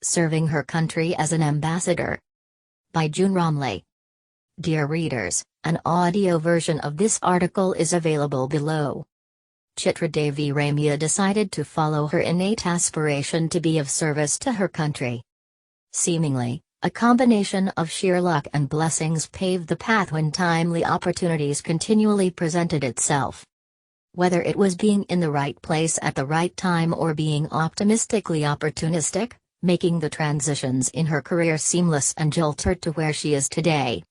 Serving Her Country as an Ambassador. By June Ramli. Dear readers, an audio version of this article is available below. Chitra Devi Ramiah decided to follow her innate aspiration to be of service to her country. Seemingly, a combination of sheer luck and blessings paved the path when timely opportunities continually presented itself. Whether it was being in the right place at the right time or being optimistically opportunistic, making the transitions in her career seamless and jolt her to where she is today.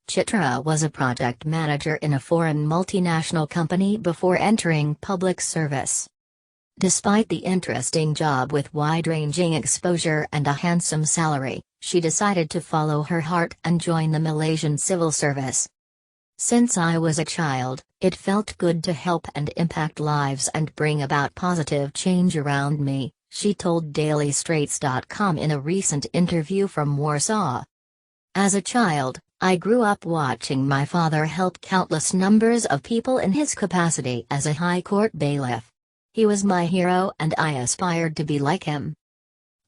Chitra was a project manager in a foreign multinational company before entering public service. Despite the interesting job with wide-ranging exposure and a handsome salary, she decided to follow her heart and join the Malaysian civil service. Since I was a child, it felt good to help and impact lives and bring about positive change around me, she told dailystraits.com in a recent interview from Warsaw. As a child, I grew up watching my father help countless numbers of people in his capacity as a high court bailiff. He was my hero and I aspired to be like him.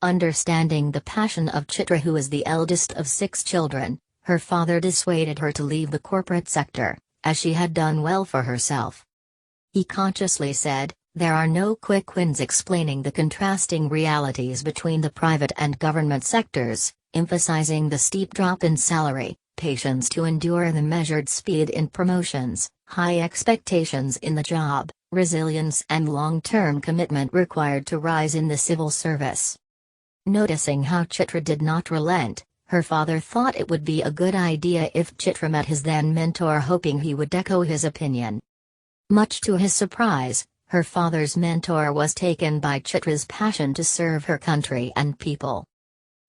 Understanding the passion of Chitra, who is the eldest of 6 children, her father dissuaded her to leave the corporate sector, as she had done well for herself. He consciously said, "There are no quick wins," explaining the contrasting realities between the private and government sectors, emphasizing the steep drop in salary, patience to endure the measured speed in promotions, high expectations in the job, resilience and long-term commitment required to rise in the civil service. Noticing how Chitra did not relent, her father thought it would be a good idea if Chitra met his then mentor, hoping he would echo his opinion. Much to his surprise, her father's mentor was taken by Chitra's passion to serve her country and people.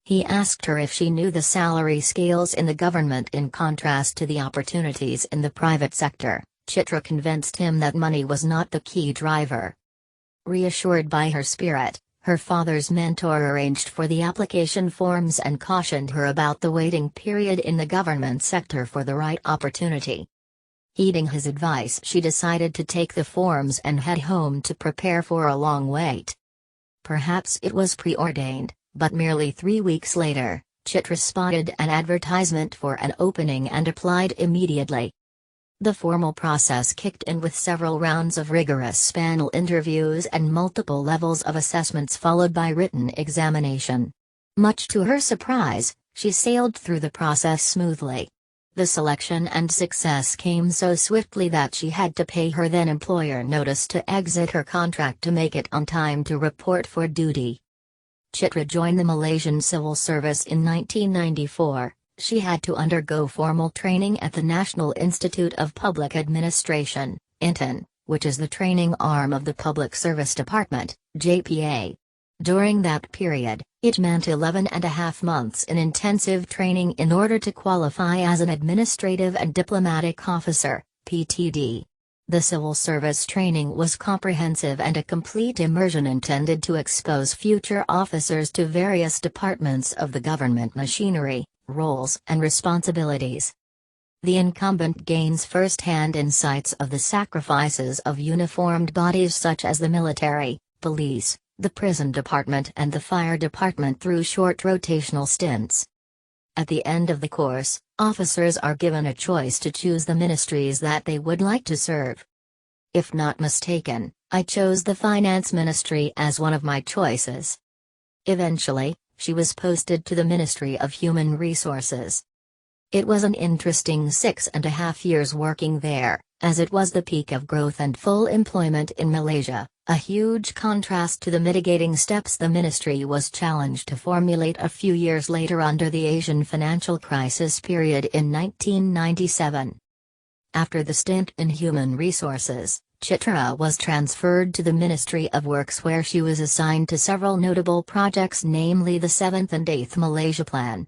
He asked her if she knew the salary scales in the government in contrast to the opportunities in the private sector. Chitra convinced him that money was not the key driver. Reassured by her spirit, her father's mentor arranged for the application forms and cautioned her about the waiting period in the government sector for the right opportunity. Heeding his advice, she decided to take the forms and head home to prepare for a long wait. Perhaps it was preordained, but merely 3 weeks later, Chitra spotted an advertisement for an opening and applied immediately. The formal process kicked in with several rounds of rigorous panel interviews and multiple levels of assessments followed by written examination. Much to her surprise, she sailed through the process smoothly. The selection and success came so swiftly that she had to pay her then-employer notice to exit her contract to make it on time to report for duty. Chitra joined the Malaysian civil service in 1994. She had to undergo formal training at the National Institute of Public Administration, INTAN, which is the training arm of the Public Service Department, JPA. During that period, it meant 11.5 months in intensive training in order to qualify as an administrative and diplomatic officer, PTD. The civil service training was comprehensive and a complete immersion intended to expose future officers to various departments of the government machinery, roles and responsibilities. The incumbent gains first-hand insights of the sacrifices of uniformed bodies such as the military, police, the prison department and the fire department through short rotational stints. At the end of the course, officers are given a choice to choose the ministries that they would like to serve. If not mistaken, I chose the finance ministry as one of my choices. Eventually, she was posted to the Ministry of Human Resources. It was an interesting 6.5 years working there, as it was the peak of growth and full employment in Malaysia, a huge contrast to the mitigating steps the ministry was challenged to formulate a few years later under the Asian financial crisis period in 1997. After the stint in Human Resources, Chitra was transferred to the Ministry of Works, where she was assigned to several notable projects, namely the 7th and 8th Malaysia Plan.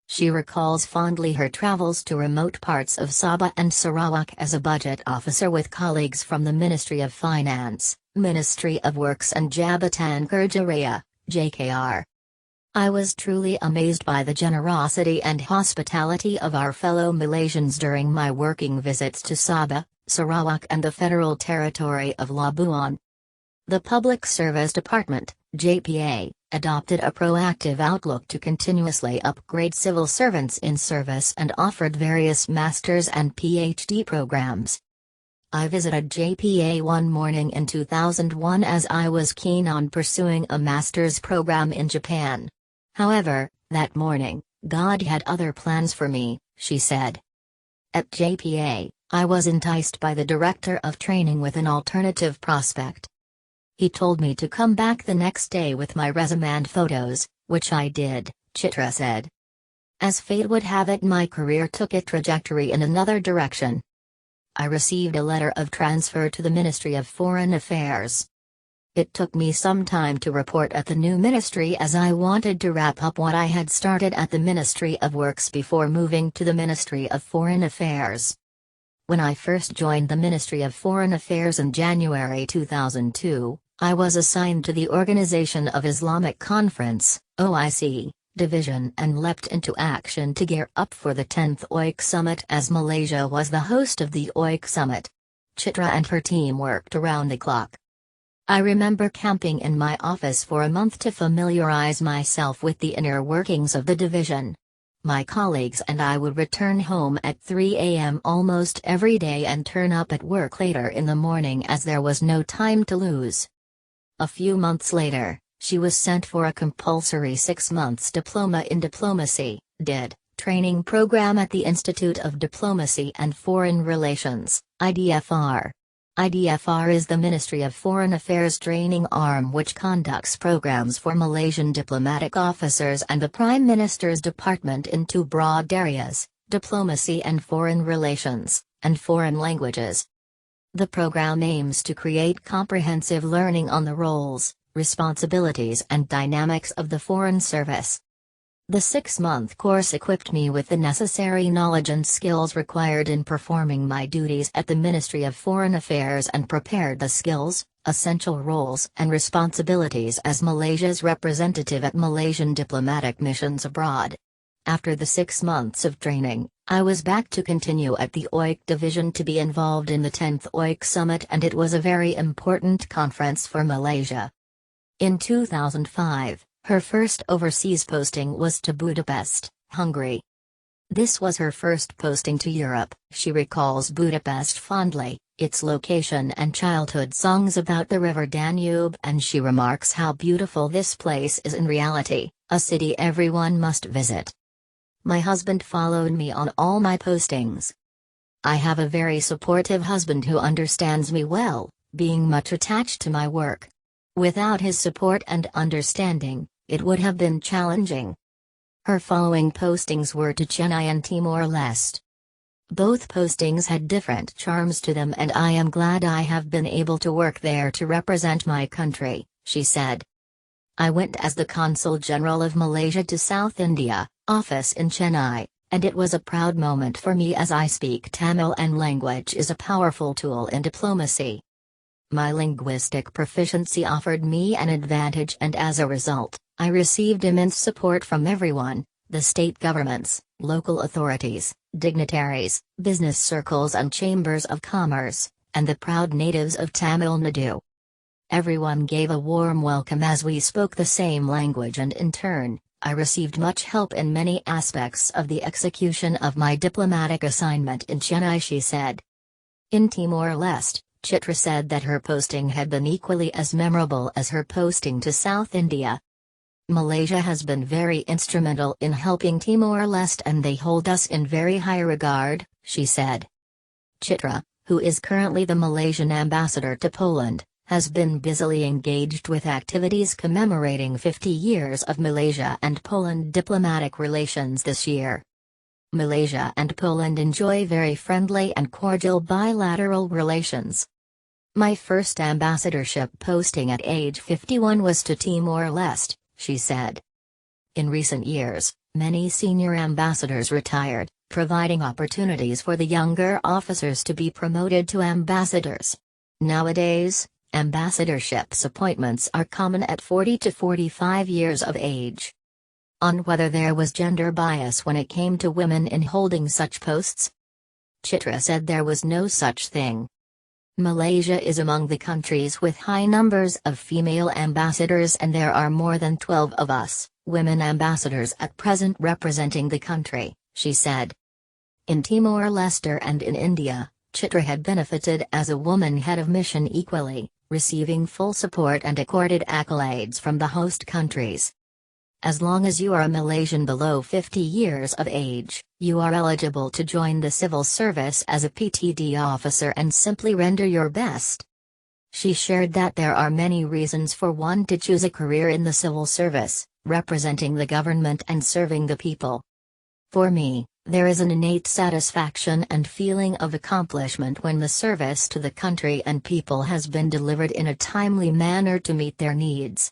She recalls fondly her travels to remote parts of Sabah and Sarawak as a budget officer with colleagues from the Ministry of Finance, Ministry of Works and Jabatan Kerja Raya, JKR. I was truly amazed by the generosity and hospitality of our fellow Malaysians during my working visits to Sabah, Sarawak and the Federal Territory of Labuan. The Public Service Department, JPA, adopted a proactive outlook to continuously upgrade civil servants in service and offered various master's and PhD programs. I visited JPA one morning in 2001 as I was keen on pursuing a master's program in Japan. However, that morning, God had other plans for me, she said. At JPA, I was enticed by the director of training with an alternative prospect. He told me to come back the next day with my resume and photos, which I did, Chitra said. As fate would have it, my career took a trajectory in another direction. I received a letter of transfer to the Ministry of Foreign Affairs. It took me some time to report at the new ministry as I wanted to wrap up what I had started at the Ministry of Works before moving to the Ministry of Foreign Affairs. When I first joined the Ministry of Foreign Affairs in January 2002, I was assigned to the Organization of Islamic Conference, OIC, division and leapt into action to gear up for the 10th OIC Summit as Malaysia was the host of the OIC Summit. Chitra and her team worked around the clock. I remember camping in my office for a month to familiarize myself with the inner workings of the division. My colleagues and I would return home at 3 a.m. almost every day and turn up at work later in the morning as there was no time to lose. A few months later, she was sent for a compulsory 6 months diploma in diplomacy, training program at the Institute of Diplomacy and Foreign Relations, IDFR. IDFR is the Ministry of Foreign Affairs training arm which conducts programs for Malaysian diplomatic officers and the Prime Minister's department in two broad areas, diplomacy and foreign relations, and foreign languages. The program aims to create comprehensive learning on the roles, responsibilities and dynamics of the Foreign Service. The 6-month course equipped me with the necessary knowledge and skills required in performing my duties at the Ministry of Foreign Affairs and prepared the skills, essential roles and responsibilities as Malaysia's representative at Malaysian diplomatic missions abroad. After the 6 months of training, I was back to continue at the OIC division to be involved in the 10th OIC Summit, and it was a very important conference for Malaysia. In 2005, her first overseas posting was to Budapest, Hungary. This was her first posting to Europe. She recalls Budapest fondly, its location and childhood songs about the river Danube, and she remarks how beautiful this place is in reality, a city everyone must visit. My husband followed me on all my postings. I have a very supportive husband who understands me well, being much attached to my work. Without his support and understanding, it would have been challenging. Her following postings were to Chennai and Timor-Leste. Both postings had different charms to them, and I am glad I have been able to work there to represent my country, she said. I went as the Consul General of Malaysia to South India, office in Chennai, and it was a proud moment for me as I speak Tamil and language is a powerful tool in diplomacy. My linguistic proficiency offered me an advantage, and as a result, I received immense support from everyone, the state governments, local authorities, dignitaries, business circles and chambers of commerce, and the proud natives of Tamil Nadu. Everyone gave a warm welcome as we spoke the same language, and in turn, I received much help in many aspects of the execution of my diplomatic assignment in Chennai, she said. In Timor-Leste, Chitra said that her posting had been equally as memorable as her posting to South India. Malaysia has been very instrumental in helping Timor-Leste, and they hold us in very high regard, she said. Chitra, who is currently the Malaysian ambassador to Poland, has been busily engaged with activities commemorating 50 years of Malaysia and Poland diplomatic relations this year. Malaysia and Poland enjoy very friendly and cordial bilateral relations. My first ambassadorship posting at age 51 was to Timor-Leste, she said. In recent years, many senior ambassadors retired, providing opportunities for the younger officers to be promoted to ambassadors. Nowadays, ambassadorships appointments are common at 40 to 45 years of age. On whether there was gender bias when it came to women in holding such posts, Chitra said there was no such thing. Malaysia is among the countries with high numbers of female ambassadors, and there are more than 12 of us, women ambassadors at present representing the country, she said. In Timor-Leste and in India, Chitra had benefited as a woman head of mission equally, receiving full support and accorded accolades from the host countries. As long as you are a Malaysian below 50 years of age, you are eligible to join the civil service as a PTD officer and simply render your best. She shared that there are many reasons for one to choose a career in the civil service, representing the government and serving the people. For me, there is an innate satisfaction and feeling of accomplishment when the service to the country and people has been delivered in a timely manner to meet their needs,